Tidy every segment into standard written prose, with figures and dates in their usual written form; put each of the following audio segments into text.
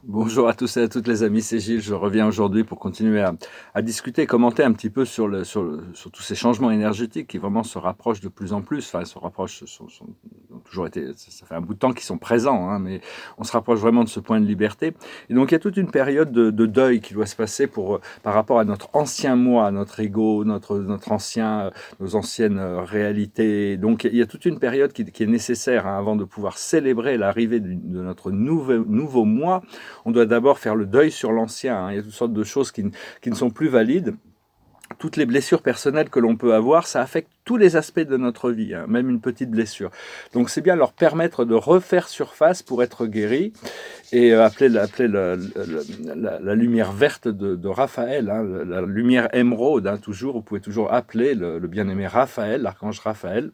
Bonjour à tous et à toutes les amis, c'est Gilles. Je reviens aujourd'hui pour continuer à discuter, commenter un petit peu sur tous ces changements énergétiques qui vraiment se rapprochent de plus en plus. Enfin, se rapprochent, ont toujours été, ça fait un bout de temps qu'ils sont présents, hein, mais on se rapproche vraiment de ce point de liberté. Et donc, il y a toute une période de deuil qui doit se passer par rapport à notre ancien moi, notre ego, nos anciennes réalités. Donc, il y a toute une période qui est nécessaire, hein, avant de pouvoir célébrer l'arrivée de notre nouveau moi. On doit d'abord faire le deuil sur l'ancien, hein. Il y a toutes sortes de choses qui ne sont plus valides. Toutes les blessures personnelles que l'on peut avoir, ça affecte tous les aspects de notre vie, hein, même une petite blessure. Donc c'est bien leur permettre de refaire surface pour être guéris et appeler la lumière verte de Raphaël, hein, la lumière émeraude, hein, toujours. Vous pouvez toujours appeler le bien-aimé Raphaël, l'archange Raphaël.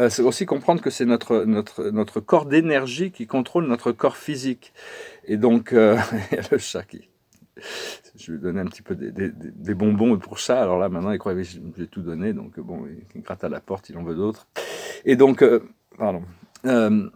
C'est aussi comprendre que c'est notre corps d'énergie qui contrôle notre corps physique. Et donc, il y a le chat qui... Je lui ai donné un petit peu des bonbons pour chat. Alors là, maintenant, il croit que j'ai tout donné. Donc, bon, il gratte à la porte, il en veut d'autres. Et donc, pardon. Euh,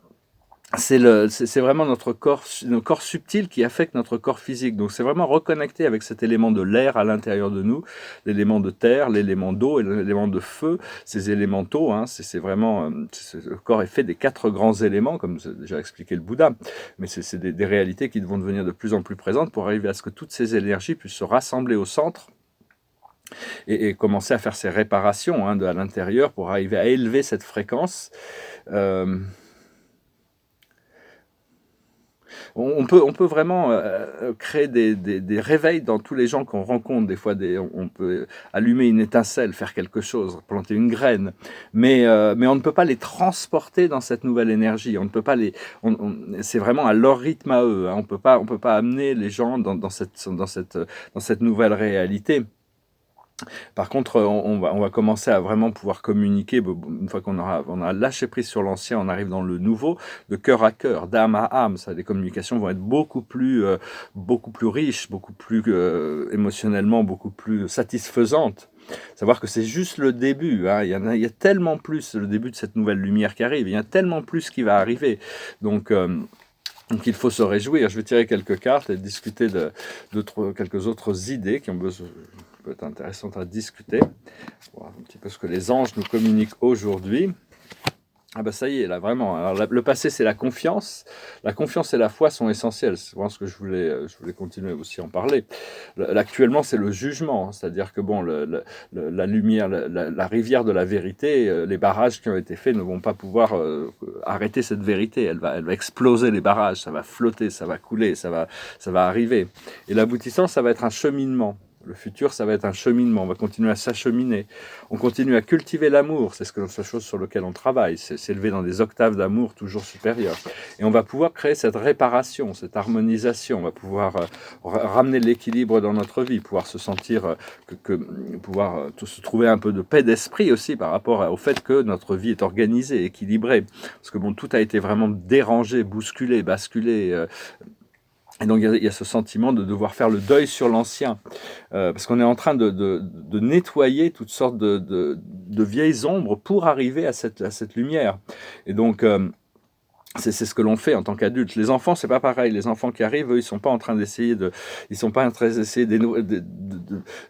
c'est vraiment notre corps subtil qui affecte notre corps physique. Donc c'est vraiment reconnecter avec cet élément de l'air à l'intérieur de nous, l'élément de terre, l'élément d'eau et l'élément de feu, ces élémentaux. Hein, c'est vraiment, le corps est fait des 4 grands éléments, comme déjà expliqué le Bouddha. Mais c'est des réalités qui vont devenir de plus en plus présentes pour arriver à ce que toutes ces énergies puissent se rassembler au centre et commencer à faire ces réparations, hein, à l'intérieur pour arriver à élever cette fréquence. Euh, on peut vraiment créer des réveils dans tous les gens qu'on rencontre. Des fois, on peut allumer une étincelle, faire quelque chose, planter une graine, mais on ne peut pas les transporter dans cette nouvelle énergie. On ne peut pas c'est vraiment à leur rythme à eux, hein. On peut pas amener les gens dans cette nouvelle réalité. Par contre, on va commencer à vraiment pouvoir communiquer. Une fois on a lâché prise sur l'ancien, on arrive dans le nouveau, de cœur à cœur, d'âme à âme. Ça, les communications vont être beaucoup plus riches, beaucoup plus émotionnellement, beaucoup plus satisfaisantes. Savoir que c'est juste le début, hein. Il y a tellement plus, le début de cette nouvelle lumière qui arrive. Il y a tellement plus qui va arriver. Donc, donc il faut se réjouir. Je vais tirer quelques cartes et discuter quelques autres idées qui ont besoin, peut être intéressantes à discuter. Voir un petit peu ce que les anges nous communiquent aujourd'hui. Ah bah ça y est, là vraiment. Alors, le passé, c'est la confiance. La confiance et la foi sont essentielles. C'est vraiment ce que je voulais continuer aussi à en parler. Actuellement, c'est le jugement. C'est-à-dire que bon, la lumière, la rivière de la vérité, les barrages qui ont été faits ne vont pas pouvoir arrêter cette vérité. Elle va exploser les barrages. Ça va flotter, ça va couler, ça va arriver. Et l'aboutissant, ça va être un cheminement. Le futur, ça va être un cheminement. On va continuer à s'acheminer. On continue à cultiver l'amour. C'est la chose sur laquelle on travaille. C'est s'élever dans des octaves d'amour toujours supérieures. Et on va pouvoir créer cette réparation, cette harmonisation. On va pouvoir ramener l'équilibre dans notre vie, pouvoir se sentir, pouvoir se trouver un peu de paix d'esprit aussi par rapport au fait que notre vie est organisée, équilibrée. Parce que bon, tout a été vraiment dérangé, bousculé, basculé. Et donc il y a ce sentiment de devoir faire le deuil sur l'ancien, parce qu'on est en train de nettoyer toutes sortes de vieilles ombres pour arriver à cette lumière. Et donc c'est ce que l'on fait en tant qu'adulte. Les enfants, c'est pas pareil. Les enfants qui arrivent, eux, ils sont pas en train ils sont pas en train d'essayer de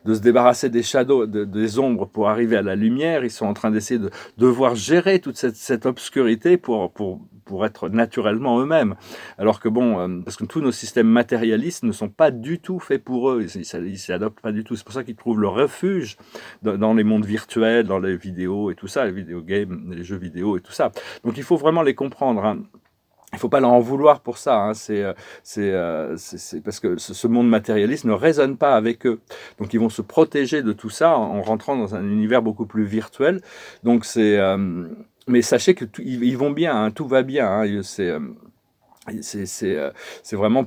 se débarrasser des shadows, des ombres pour arriver à la lumière. Ils sont en train d'essayer de devoir gérer toute cette obscurité pour être naturellement eux-mêmes. Alors que bon, parce que tous nos systèmes matérialistes ne sont pas du tout faits pour eux. Ils s'y adoptent pas du tout. C'est pour ça qu'ils trouvent le refuge dans les mondes virtuels, dans les vidéos et tout ça, les vidéo games, les jeux vidéo et tout ça. Donc il faut vraiment les comprendre, hein. Il ne faut pas leur en vouloir pour ça, hein. C'est parce que ce monde matérialiste ne résonne pas avec eux. Donc ils vont se protéger de tout ça en rentrant dans un univers beaucoup plus virtuel. Donc mais sachez que ils vont bien, hein, tout va bien, hein. C'est vraiment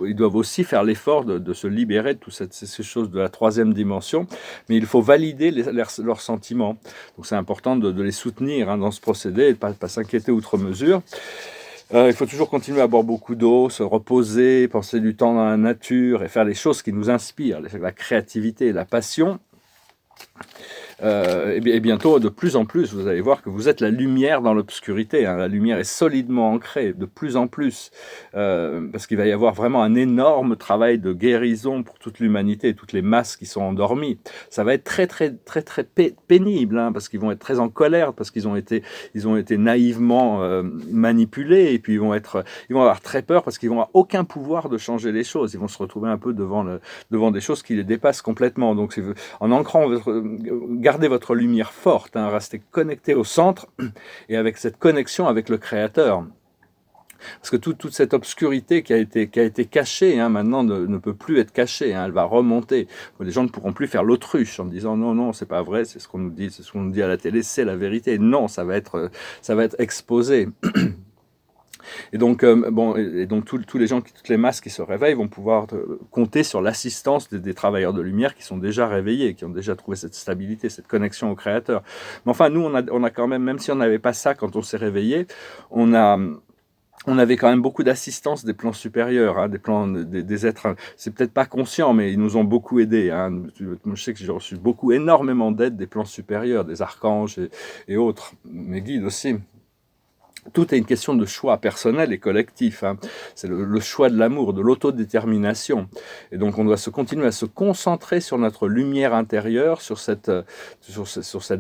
ils doivent aussi faire l'effort de se libérer de toutes ces choses de la troisième dimension, mais il faut valider leurs sentiments. Donc c'est important de les soutenir, hein, dans ce procédé et de pas s'inquiéter outre mesure. Il faut toujours continuer à boire beaucoup d'eau, se reposer, passer du temps dans la nature et faire les choses qui nous inspirent, la créativité et la passion. Et bientôt, de plus en plus, vous allez voir que vous êtes la lumière dans l'obscurité, hein. La lumière est solidement ancrée, de plus en plus, parce qu'il va y avoir vraiment un énorme travail de guérison pour toute l'humanité, toutes les masses qui sont endormies. Ça va être très, très, très, très pénible, hein, parce qu'ils vont être très en colère, parce qu'ils ont été naïvement manipulés, et puis ils vont avoir très peur, parce qu'ils vont avoir aucun pouvoir de changer les choses. Ils vont se retrouver un peu devant des choses qui les dépassent complètement. Donc, en ancrant, gardez votre lumière forte, hein, restez connecté au centre, et avec cette connexion avec le Créateur. Parce que toute cette obscurité qui a été cachée, hein, maintenant ne peut plus être cachée, hein, elle va remonter. Les gens ne pourront plus faire l'autruche en disant non, non, c'est pas vrai, c'est ce qu'on nous dit, c'est ce qu'on nous dit à la télé, c'est la vérité. Non, ça va être exposé. Et donc, tous les gens, toutes les masses qui se réveillent vont pouvoir compter sur l'assistance des travailleurs de lumière qui sont déjà réveillés, qui ont déjà trouvé cette stabilité, cette connexion au Créateur. Mais enfin, nous, on a quand même si on n'avait pas ça quand on s'est réveillé, on avait quand même beaucoup d'assistance des plans supérieurs, hein, des êtres. C'est peut-être pas conscient, mais ils nous ont beaucoup aidés, hein. Moi, je sais que j'ai reçu énormément d'aide des plans supérieurs, des archanges et autres, mes guides aussi. Tout est une question de choix personnel et collectif, hein. C'est le choix de l'amour, de l'autodétermination. Et donc on doit continuer à se concentrer sur notre lumière intérieure, sur cette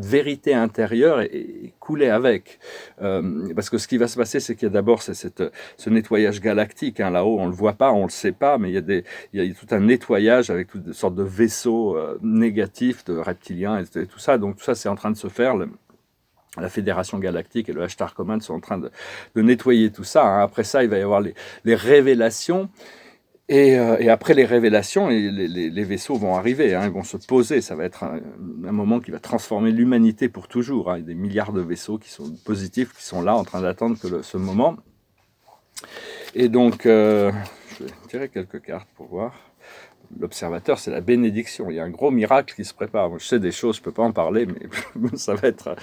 vérité intérieure et couler avec. Parce que ce qui va se passer, c'est qu'il y a d'abord ce nettoyage galactique, hein, là-haut. On ne le voit pas, on ne le sait pas, mais il y a tout un nettoyage avec toutes des sortes de vaisseaux négatifs, de reptiliens et tout ça. Donc tout ça, c'est en train de se faire. La Fédération Galactique et le Ashtar Command sont en train de nettoyer tout ça, hein. Après ça, il va y avoir les révélations. Et après les révélations, les vaisseaux vont arriver, hein, ils vont se poser. Ça va être un moment qui va transformer l'humanité pour toujours, hein. Il y a des milliards de vaisseaux qui sont positifs, qui sont là en train d'attendre ce moment. Et donc, je vais tirer quelques cartes pour voir. L'observateur, c'est la bénédiction. Il y a un gros miracle qui se prépare. Moi, je sais des choses, je ne peux pas en parler, mais ça va être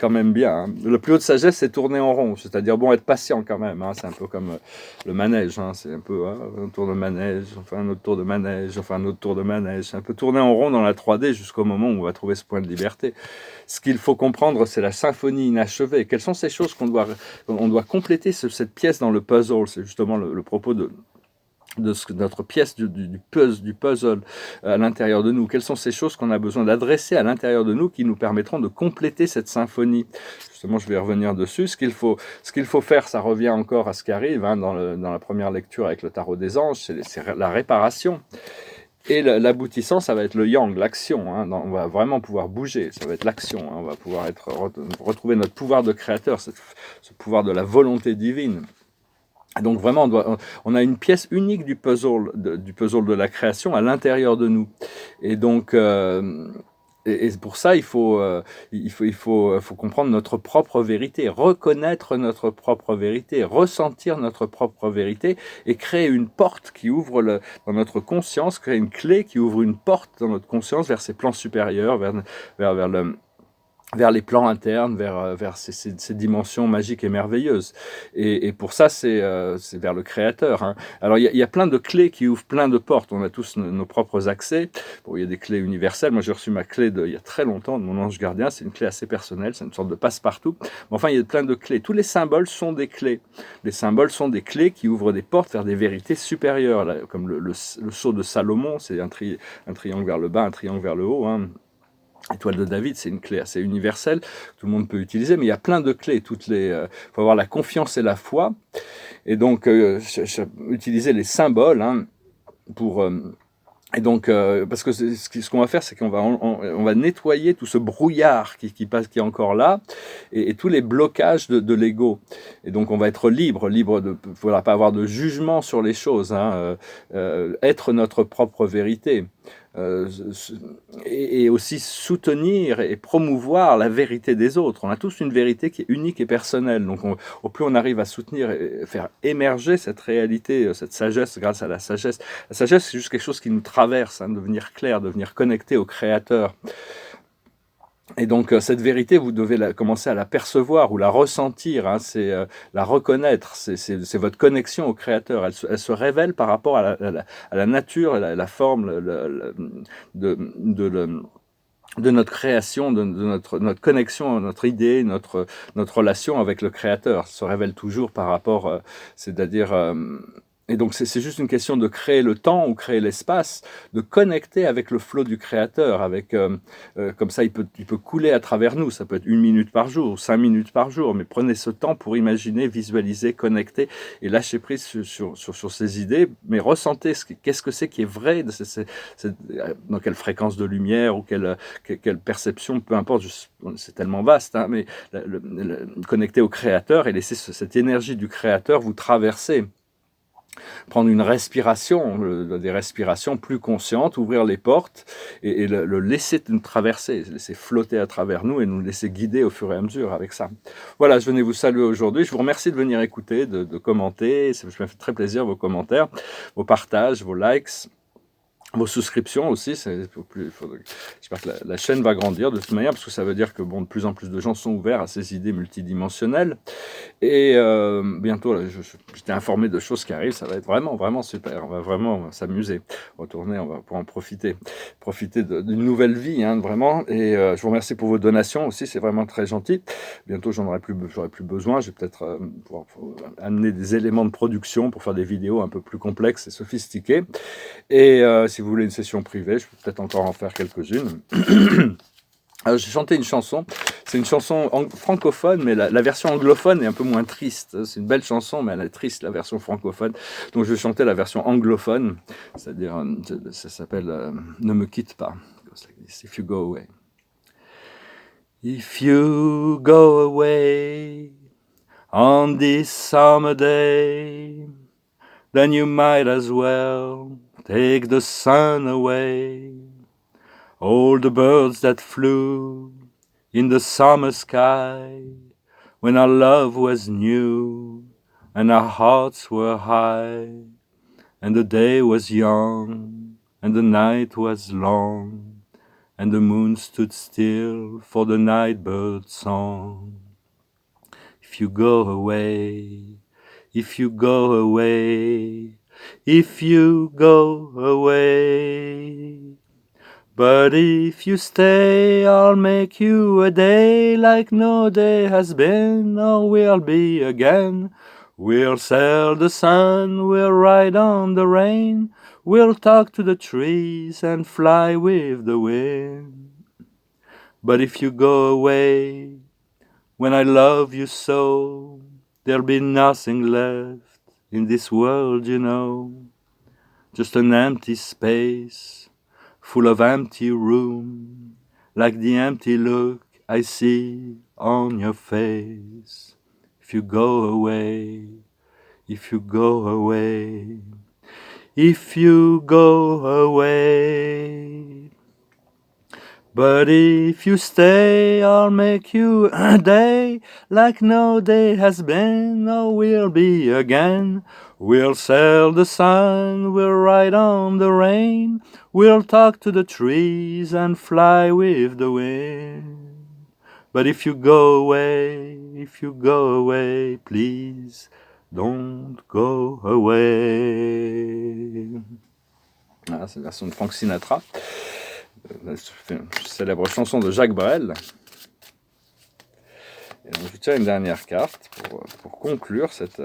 quand même bien, hein. Le plus haut de sagesse, c'est tourner en rond, c'est-à-dire être patient quand même, hein. C'est un peu comme le manège, hein. C'est un peu un tour de manège, enfin un autre tour de manège, enfin un autre tour de manège. C'est un peu tourner en rond dans la 3D jusqu'au moment où on va trouver ce point de liberté. Ce qu'il faut comprendre, c'est la symphonie inachevée. Quelles sont ces choses qu'on doit compléter cette pièce dans le puzzle? C'est justement le propos de notre pièce du puzzle à l'intérieur de nous. Quelles sont ces choses qu'on a besoin d'adresser à l'intérieur de nous qui nous permettront de compléter cette symphonie? Justement, je vais revenir dessus. Ce qu'il faut faire, ça revient encore à ce qui arrive, hein, dans la première lecture avec le tarot des anges, c'est la réparation. Et l'aboutissant, ça va être le yang, l'action, hein. On va vraiment pouvoir bouger, ça va être l'action, hein. On va pouvoir retrouver notre pouvoir de créateur, ce pouvoir de la volonté divine. Donc vraiment, on a une pièce unique du puzzle de la création à l'intérieur de nous. Et donc, et pour ça, il faut comprendre notre propre vérité, reconnaître notre propre vérité, ressentir notre propre vérité et créer une porte qui ouvre dans notre conscience, créer une clé qui ouvre une porte dans notre conscience vers ces plans supérieurs, vers les plans internes, vers ces dimensions magiques et merveilleuses. Et pour ça, c'est vers le Créateur, hein. Alors, il y a plein de clés qui ouvrent plein de portes. On a tous nos propres accès. Bon, il y a des clés universelles. Moi, j'ai reçu ma clé il y a très longtemps de mon ange gardien. C'est une clé assez personnelle. C'est une sorte de passe-partout. Mais enfin, il y a plein de clés. Tous les symboles sont des clés. Les symboles sont des clés qui ouvrent des portes vers des vérités supérieures. Là, comme le sceau de Salomon, c'est un triangle vers le bas, un triangle vers le haut, hein. L'étoile de David, c'est une clé assez universelle, tout le monde peut utiliser, mais il y a plein de clés. Il faut avoir la confiance et la foi. Et donc, utiliser les symboles, hein, pour... et donc, parce que ce qu'on va faire, c'est qu'on va nettoyer tout ce brouillard qui est encore là, et tous les blocages de l'ego. Et donc, on va être libre de, voilà, pas avoir de jugement sur les choses, hein, être notre propre vérité. Et aussi soutenir et promouvoir la vérité des autres. On a tous une vérité qui est unique et personnelle. Donc, au plus on arrive à soutenir et faire émerger cette réalité, cette sagesse, grâce à la sagesse. La sagesse, c'est juste quelque chose qui nous traverse, hein, devenir clair, devenir connecté au Créateur. Et donc, cette vérité, vous devez commencer à la percevoir ou la ressentir, hein, c'est la reconnaître, c'est votre connexion au Créateur. Elle se révèle par rapport à la nature, la forme de notre création, de notre connexion, notre idée, notre relation avec le Créateur se révèle toujours par rapport, c'est-à-dire, et donc c'est juste une question de créer le temps ou créer l'espace, de connecter avec le flot du Créateur, avec, comme ça il peut couler à travers nous, ça peut être 1 minute par jour, 5 minutes par jour, mais prenez ce temps pour imaginer, visualiser, connecter et lâcher prise sur ces idées, mais ressentez qu'est-ce que c'est qui est vrai, dans quelle fréquence de lumière ou quelle perception, peu importe, c'est tellement vaste, hein, mais connecter au Créateur et laisser cette énergie du Créateur vous traverser. Prendre une respiration, des respirations plus conscientes, ouvrir les portes et le laisser nous traverser, laisser flotter à travers nous et nous laisser guider au fur et à mesure avec ça. Voilà, je venais vous saluer aujourd'hui. Je vous remercie de venir écouter, de commenter. Ça me fait très plaisir vos commentaires, vos partages, vos likes. Vos souscriptions aussi, j'espère que la chaîne va grandir de toute manière, parce que ça veut dire que bon, de plus en plus de gens sont ouverts à ces idées multidimensionnelles. Et bientôt, j'étais informé de choses qui arrivent, ça va être vraiment, vraiment super. On va vraiment s'amuser, retourner, on va pouvoir en profiter d'une nouvelle vie, hein, vraiment. Et je vous remercie pour vos donations aussi, c'est vraiment très gentil. Bientôt, j'aurai plus besoin, je vais peut-être pouvoir amener des éléments de production pour faire des vidéos un peu plus complexes et sophistiquées. Et si vous voulez une session privée, je peux peut-être encore en faire quelques-unes. J'ai chanté une chanson, c'est une chanson francophone, mais la version anglophone est un peu moins triste. C'est une belle chanson, mais elle est triste, la version francophone. Donc je vais chanter la version anglophone, c'est-à-dire, ça s'appelle Ne me quitte pas. If you go away. If you go away on this summer day, then you might as well take the sun away. All the birds that flew in the summer sky, when our love was new and our hearts were high, and the day was young and the night was long, and the moon stood still for the nightbird's song. If you go away, if you go away, if you go away, but if you stay, I'll make you a day like no day has been or will be again. We'll sail the sun, we'll ride on the rain, we'll talk to the trees and fly with the wind. But if you go away, when I love you so, there'll be nothing left in this world, you know. Just an empty space, full of empty room, like the empty look I see on your face. If you go away, if you go away, if you go away. But if you stay, I'll make you a day like no day has been or will be again. We'll sail the sun, we'll ride on the rain, we'll talk to the trees and fly with the wind. But if you go away, please don't go away. Ah, c'est la version de Frank Sinatra. Une célèbre chanson de Jacques Brel. Et donc, je tiens une dernière carte pour conclure cette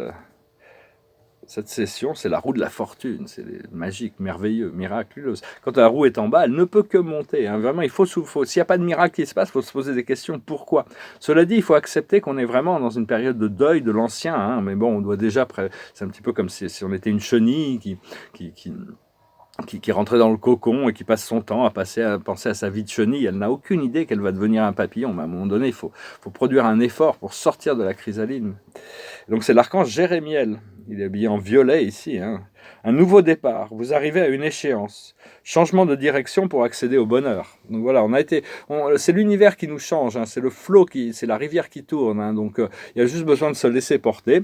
session. C'est la roue de la fortune. C'est magique, merveilleux, miraculeuse. Quand la roue est en bas, elle ne peut que monter. Hein. Vraiment, s'il n'y a pas de miracle qui se passe, il faut se poser des questions. Pourquoi ? Cela dit, il faut accepter qu'on est vraiment dans une période de deuil de l'ancien. Hein. Mais bon, on doit déjà... C'est un petit peu comme si on était une chenille qui rentrait dans le cocon et qui passe son temps à penser à sa vie de chenille. Elle n'a aucune idée qu'elle va devenir un papillon. Mais à un moment donné, il faut produire un effort pour sortir de la chrysalide. Donc c'est l'archange Jérémiel. Il est habillé en violet ici. Hein. Un nouveau départ. Vous arrivez à une échéance. Changement de direction pour accéder au bonheur. Donc voilà, c'est l'univers qui nous change. Hein. C'est le flot, c'est la rivière qui tourne. Hein. Donc il y a juste besoin de se laisser porter.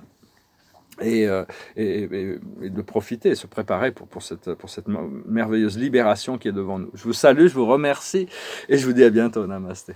Et de profiter, se préparer pour cette merveilleuse libération qui est devant nous. Je vous salue, je vous remercie et je vous dis à bientôt. Namasté.